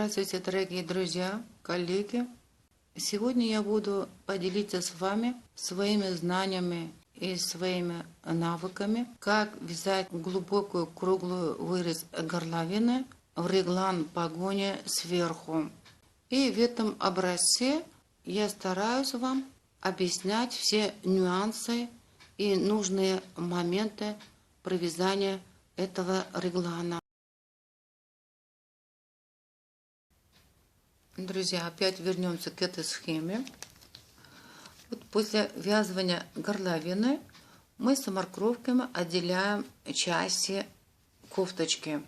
Здравствуйте, дорогие друзья, коллеги! Сегодня я буду поделиться с вами своими знаниями и своими навыками, как вязать глубокую круглую вырез горловины в реглан погоне сверху. И в этом образце я стараюсь вам объяснять все нюансы и нужные моменты при вязании этого реглана. Друзья, опять вернемся к этой схеме. Вот после вязывания горловины мы с маркировками отделяем части кофточки.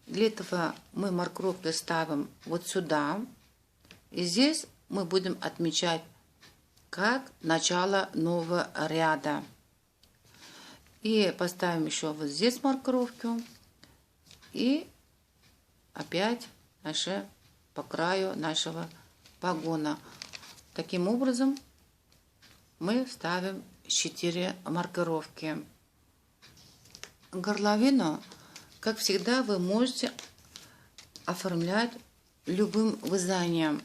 Для этого мы маркировки ставим вот сюда. И здесь мы будем отмечать как начало нового ряда. И поставим еще вот здесь маркировку. И опять наши по краю нашего погона. Таким образом мы ставим 4 маркировки. Горловину, как всегда, вы можете оформлять любым вязанием.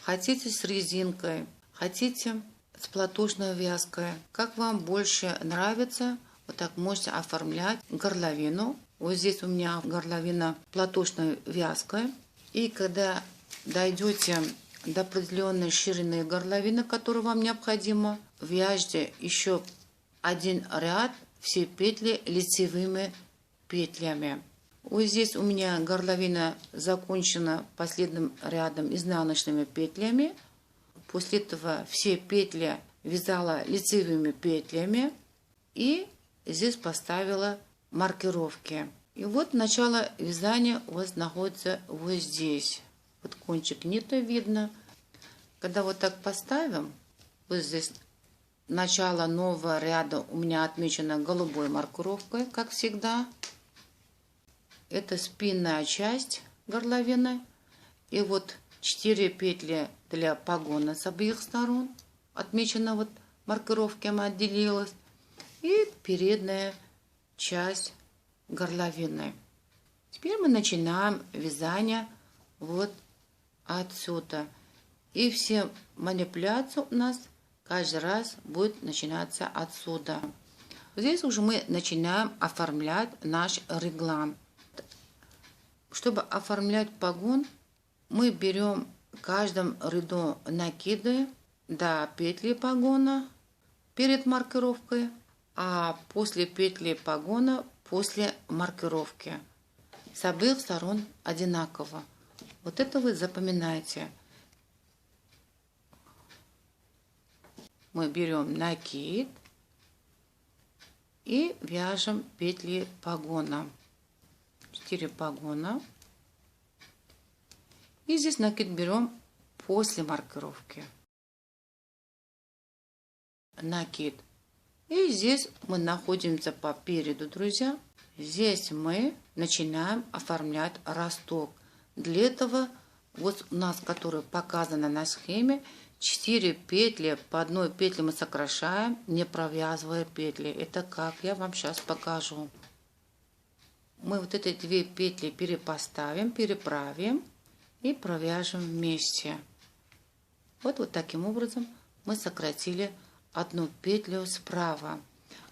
Хотите с резинкой, хотите с платочной вязкой. Как вам больше нравится, вот так можете оформлять горловину. Вот здесь у меня горловина платочной вязкой. И когда дойдете до определенной ширины горловины, которую вам необходимо, вяжите еще один ряд все петли лицевыми петлями. Вот здесь у меня горловина закончена последним рядом изнаночными петлями. После этого все петли вязала лицевыми петлями и здесь поставила маркировки. И вот начало вязания у вас находится вот здесь. Вот кончик ниты видно. Когда вот так поставим, вот здесь начало нового ряда у меня отмечено голубой маркировкой, как всегда. Это спинная часть горловины. И вот 4 петли для погона с обеих сторон. Отмечено вот маркировками отделилась. И передняя часть горловины. Теперь мы начинаем вязание вот отсюда. И все манипуляции у нас каждый раз будет начинаться отсюда. Здесь уже мы начинаем оформлять наш реглан. Чтобы оформлять погон, мы берем в каждом ряду накиды до петли погона перед маркировкой, а после петли погона после маркировки. С обеих сторон одинаково. Вот это вы запоминаете. Мы берем накид и вяжем петли погона. 4 погона. И здесь накид берем после маркировки. Накид. И здесь мы находимся по переду, друзья. Здесь мы начинаем оформлять росток. Для этого вот у нас, которая показана на схеме, 4 петли, по одной петле мы сокращаем, не провязывая петли. Это как? Я вам сейчас покажу. Мы вот эти 2 петли перепоставим, переправим и провяжем вместе. Вот таким образом мы сократили одну петлю справа.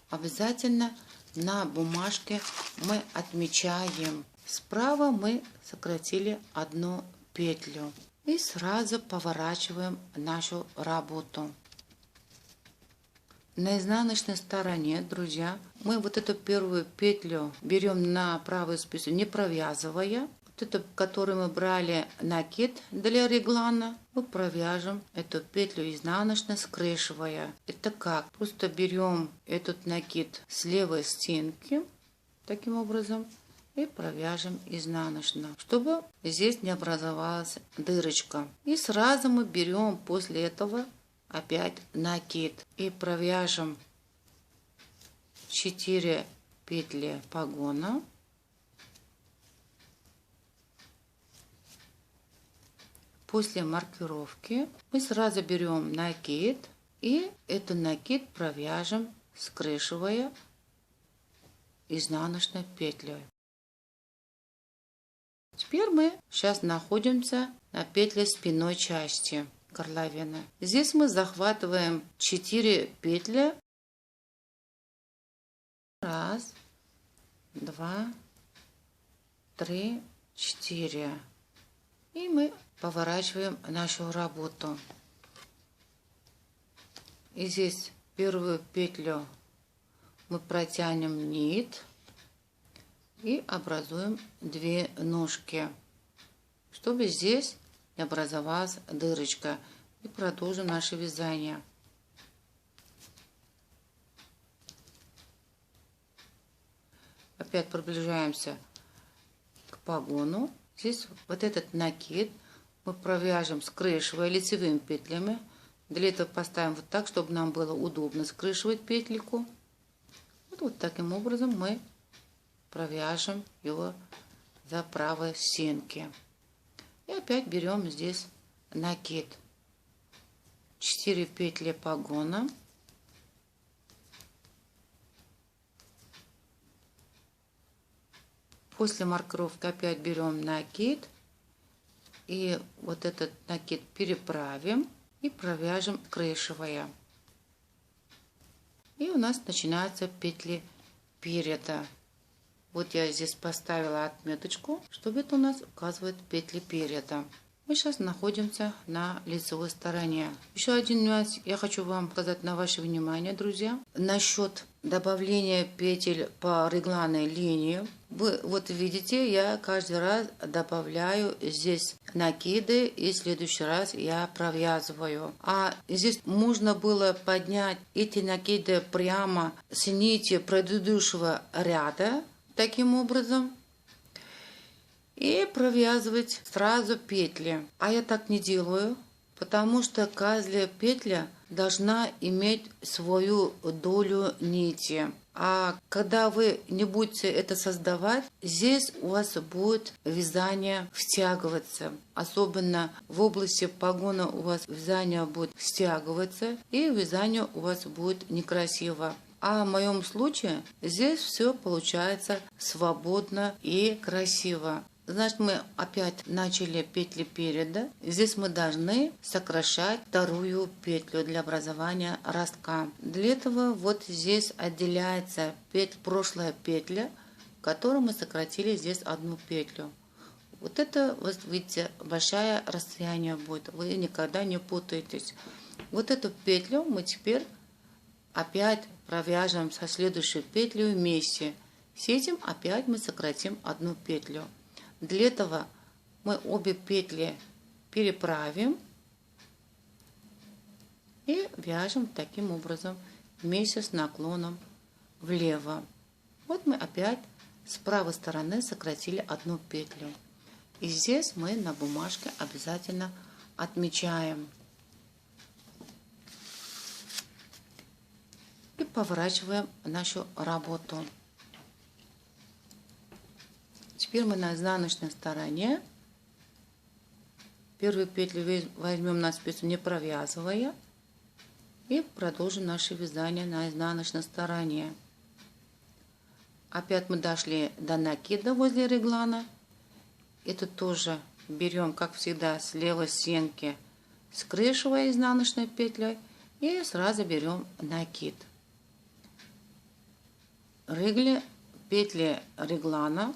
Обязательно на бумажке мы отмечаем. Справа мы сократили одну петлю. И сразу поворачиваем нашу работу. На изнаночной стороне, друзья, мы вот эту первую петлю берем на правую спицу, не провязывая. Вот эту, которую мы брали накид для реглана, мы провяжем эту петлю изнаночной, скрещивая. Это как? Просто берем этот накид с левой стенки, таким образом, и провяжем изнаночно, чтобы здесь не образовалась дырочка. И сразу мы берем после этого опять накид и провяжем 4 петли погона. После маркировки мы сразу берем накид и этот накид провяжем, скрещивая изнаночной петлей. Теперь мы сейчас находимся на петле спинной части горловины. Здесь мы захватываем 4 петли. Раз, два, три, 4. И мы поворачиваем нашу работу. И здесь первую петлю мы протянем нить и образуем 2 ножки, чтобы здесь не образовалась дырочка. И продолжим наше вязание. Опять приближаемся к погону. Здесь вот этот накид мы провяжем, скрещивая лицевыми петлями. Для этого поставим вот так, чтобы нам было удобно скрещивать петлику. Вот таким образом мы провяжем его за правой стенки. И опять берем здесь накид. 4 петли погона. После маркировки опять берем накид. И вот этот накид переправим и провяжем, скрещивая. И у нас начинаются петли переда. Вот я здесь поставила отметочку, чтобы это у нас указывает петли переда. Мы сейчас находимся на лицевой стороне. Еще один нюанс я хочу вам сказать на ваше внимание, друзья. Насчет добавления петель по регланной линии. Вы вот видите, я каждый раз добавляю здесь накиды, и в следующий раз я провязываю. А здесь можно было поднять эти накиды прямо с нити предыдущего ряда, таким образом. И провязывать сразу петли. А я так не делаю, потому что каждая петля должна иметь свою долю нити. А когда вы не будете это создавать, здесь у вас будет вязание втягиваться. Особенно в области погона у вас вязание будет стягиваться, и вязание у вас будет некрасиво. А в моем случае здесь все получается свободно и красиво. Значит, мы опять начали петли переда. Здесь мы должны сокращать вторую петлю для образования ростка. Для этого вот здесь отделяется прошлая петля, которую мы сократили здесь одну петлю. Вот это, вот видите, большое расстояние будет. Вы никогда не путаетесь. Вот эту петлю мы теперь опять провяжем со следующей петлей вместе. С этим опять мы сократим одну петлю. Для этого мы обе петли переправим и вяжем таким образом вместе с наклоном влево. Вот мы опять с правой стороны сократили одну петлю. И здесь мы на бумажке обязательно отмечаем. И поворачиваем нашу работу. Теперь мы на изнаночной стороне первую петлю возьмем на спицу, не провязывая, и продолжим наше вязание на изнаночной стороне. Опять мы дошли до накида возле реглана. Это тоже берем, как всегда, с левой стенки, скрещивая изнаночной петлей, и сразу берем накид. Петли реглана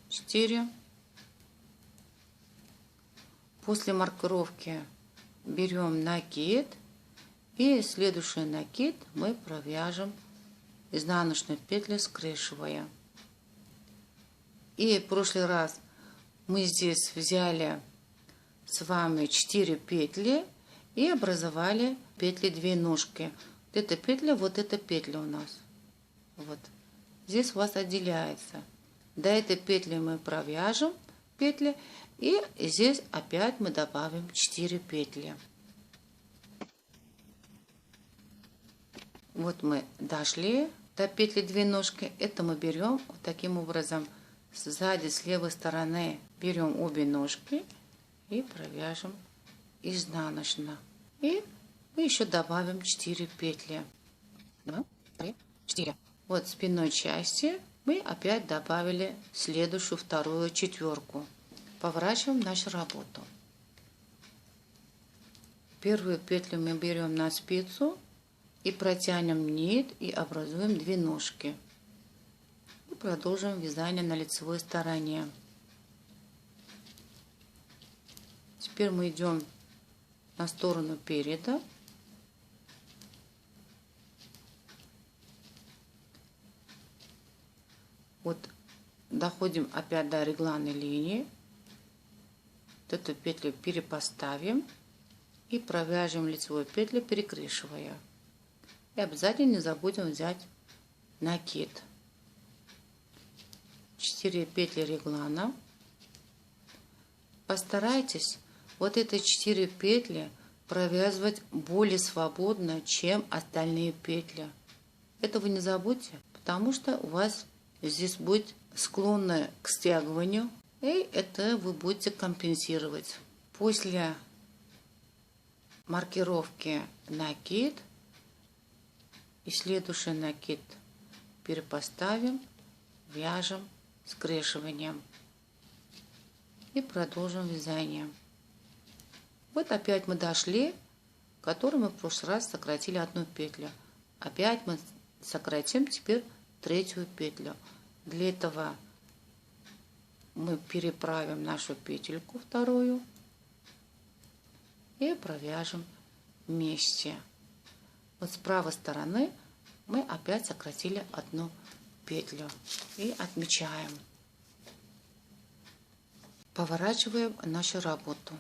4. После маркировки берем накид, и следующий накид мы провяжем изнаночной петлей, скрещивая. И в прошлый раз мы здесь взяли с вами 4 петли и образовали петли 2 ножки. Вот эта петля, вот эта петля у нас. Вот. Здесь у вас отделяется. До этой петли мы провяжем петли, и здесь опять мы добавим 4 петли. Вот мы дошли до петли 2 ножки. Это мы берем вот таким образом сзади, с левой стороны берем обе ножки и провяжем изнаночно. И мы еще добавим 4 петли. 2, 3, 4. Вот в спинной части мы опять добавили следующую вторую четверку. Поворачиваем нашу работу. Первую петлю мы берем на спицу и протянем нить и образуем 2 ножки. И продолжим вязание на лицевой стороне. Теперь мы идем на сторону переда. Вот доходим опять до регланной линии. Вот эту петлю перепоставим и провяжем лицевую петлю, перекрещивая. И обязательно не забудем взять накид. 4 петли реглана. Постарайтесь вот эти 4 петли провязывать более свободно, чем остальные петли. Этого не забудьте, потому что у вас здесь будет склонно к стягиванию, и это вы будете компенсировать. После маркировки накид и следующий накид перепоставим, вяжем скрещиванием и продолжим вязание. Вот опять мы дошли, к которой мы в прошлый раз сократили 1 петлю. Опять мы сократим теперь 3-ю петлю. Для этого мы переправим нашу петельку 2 и провяжем вместе. Вот с правой стороны мы опять сократили 1 петлю и отмечаем. Поворачиваем нашу работу.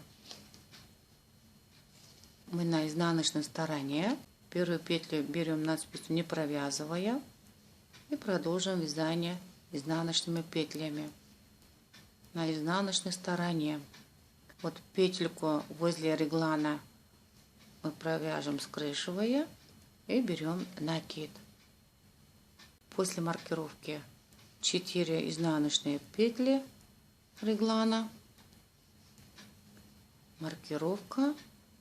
Мы на изнаночной стороне. Первую петлю берем на спицу, не провязывая, и продолжим вязание изнаночными петлями на изнаночной стороне. Вот петельку возле реглана мы провяжем, скрещивая, и берем накид. После маркировки 4 изнаночные петли реглана, маркировка,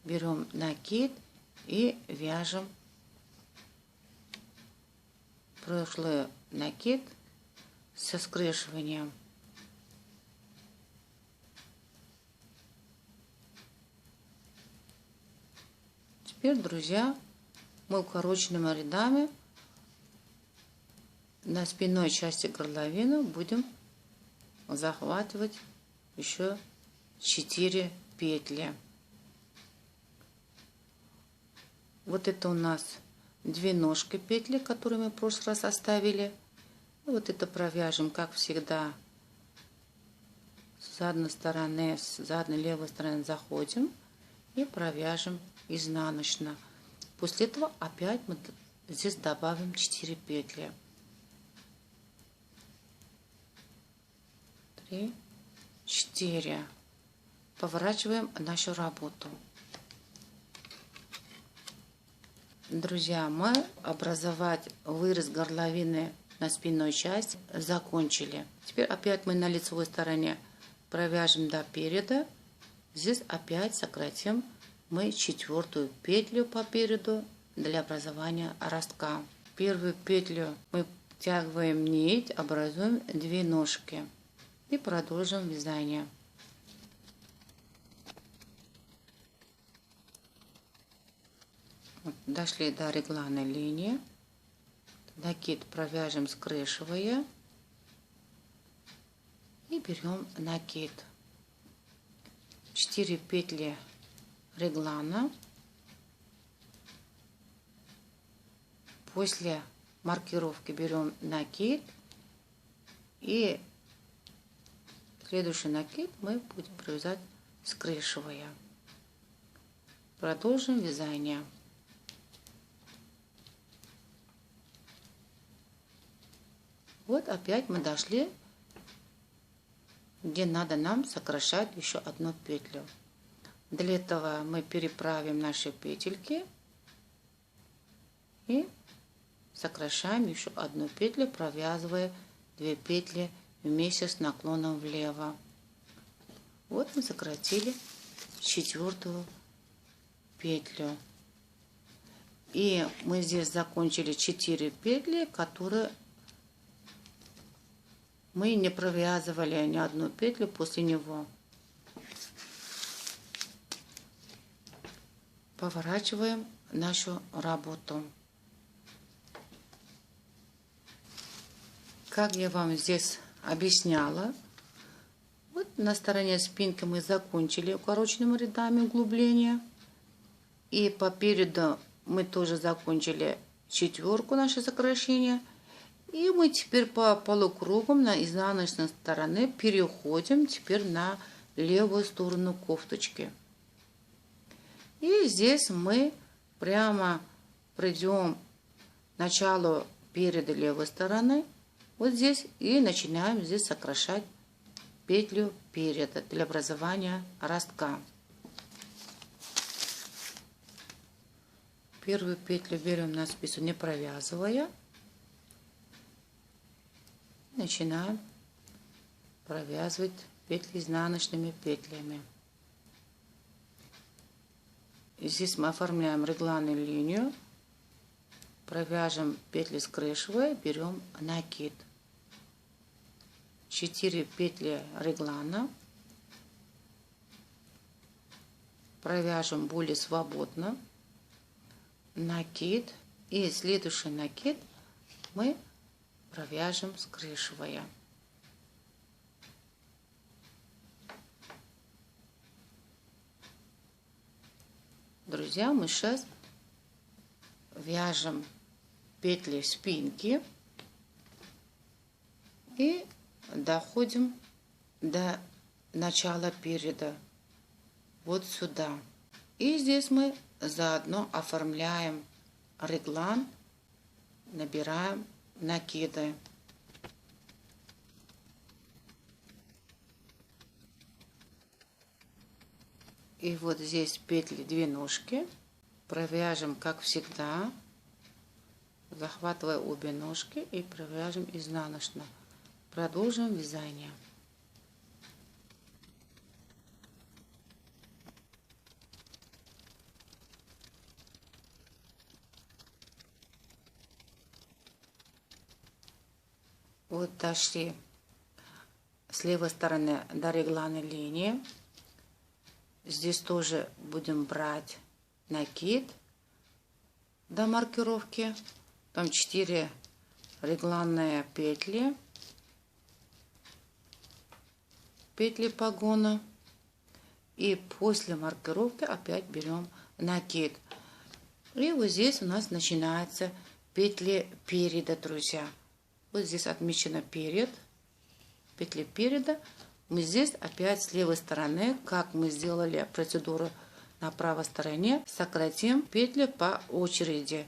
берем накид и вяжем прошлый накид со скрещиванием. Теперь, друзья, мы укороченными рядами на спинной части горловины будем захватывать еще 4 петли. Вот это у нас 2 ножки петли, которые мы в прошлый раз оставили. И вот это провяжем, как всегда, с задней стороны, с задней левой стороны заходим и провяжем изнаночно. После этого опять мы здесь добавим 4 петли. 3, 4. Поворачиваем нашу работу. Друзья, мы образовать вырез горловины на спинной части закончили. Теперь опять мы на лицевой стороне провяжем до переда. Здесь опять сократим мы 4-ю петлю по переду для образования ростка. Первую петлю мы втягиваем нить, образуем 2 ножки и продолжим вязание. Вот, дошли до регланной линии. Накид провяжем, скрещивая, и берем накид. 4 петли реглана. После маркировки берем накид, и следующий накид мы будем провязать, скрещивая. Продолжим вязание. Вот опять мы дошли, где надо нам сокращать еще 1 петлю. Для этого мы переправим наши петельки и сокращаем еще 1 петлю, провязывая 2 петли вместе с наклоном влево. Вот мы сократили 4-ю петлю. И мы здесь закончили 4 петли, которые мы не провязывали ни 1 петлю после него. поворачиваем нашу работу. Как я вам здесь объясняла, вот на стороне спинки мы закончили укороченными рядами углубления. И по переду мы тоже закончили четверку наше сокращение. И мы теперь по полукругу на изнаночной стороне переходим теперь на левую сторону кофточки. И здесь мы прямо придем к началу переда левой стороны. Вот здесь и начинаем здесь сокращать петлю переда для образования ростка. Первую петлю берем на спицу, не провязывая. Начинаем провязывать петли изнаночными петлями. И здесь мы оформляем регланную линию, провяжем петли скрещивая, берем накид. 4 петли реглана, провяжем более свободно, накид, и следующий накид мы провяжем скрещивая. Друзья, мы сейчас вяжем петли спинки и доходим до начала переда вот сюда. И здесь мы заодно оформляем реглан, набираем накиды. И вот здесь петли 2 ножки, провяжем как всегда, захватывая обе ножки и провяжем изнаночно. Продолжим вязание. Вот дошли с левой стороны до регланной линии. Здесь тоже будем брать накид до маркировки. Там 4 регланные петли погона, и после маркировки опять берем накид. И вот здесь у нас начинаются петли переда, друзья. Вот здесь отмечено перед, петли переда. Мы здесь опять с левой стороны, как мы сделали процедуру на правой стороне, сократим петли по очереди.